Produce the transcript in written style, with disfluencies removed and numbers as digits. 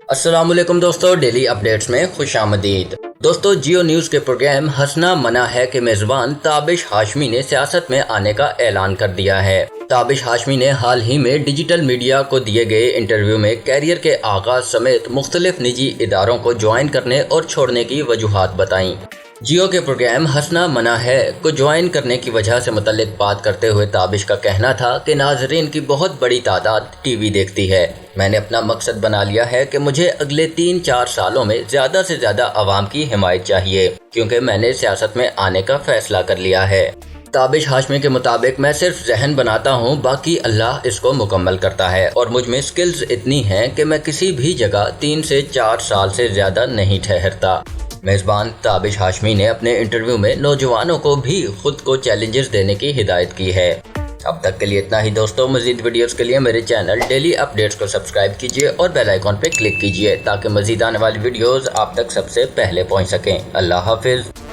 अस्सलाम वालेकुम दोस्तों, डेली अपडेट्स में खुश आमदीद। दोस्तों, जियो न्यूज़ के प्रोग्राम हंसना मना है के मेज़बान ताबिश हाशमी ने सियासत में आने का ऐलान कर दिया है। ताबिश हाशमी ने हाल ही में डिजिटल मीडिया को दिए गए इंटरव्यू में कैरियर के आगाज समेत मुख्तलिफ निजी इदारों को ज्वाइन करने और छोड़ने की वजूहात बताईं। जियो के प्रोग्राम हंसना मना है को ज्वाइन करने की वजह से मुतल्लिक बात करते हुए ताबिश का कहना था कि नाजरीन की बहुत बड़ी तादाद टीवी देखती है। मैंने अपना मकसद बना लिया है कि मुझे अगले 3-4 सालों में ज़्यादा से ज़्यादा आवाम की हिमायत चाहिए, क्योंकि मैंने सियासत में आने का फैसला कर लिया है। ताबिश हाशमी के मुताबिक मैं सिर्फ जहन बनाता हूँ, बाकी अल्लाह इसको मुकम्मल करता है और मुझ में स्किल्स इतनी हैं कि मैं किसी भी जगह 3 से 4 साल से ज़्यादा नहीं ठहरता। मेज़बान ताबिश हाशमी ने अपने इंटरव्यू में नौजवानों को भी खुद को चैलेंजेस देने की हिदायत की है। अब तक के लिए इतना ही दोस्तों। मज़ीद वीडियोस के लिए मेरे चैनल डेली अपडेट्स को सब्सक्राइब कीजिए और बेल आइकॉन पर क्लिक कीजिए ताकि मज़ीद आने वाली वीडियोस आप तक सबसे पहले पहुंच सकें। अल्लाह हाफिज़।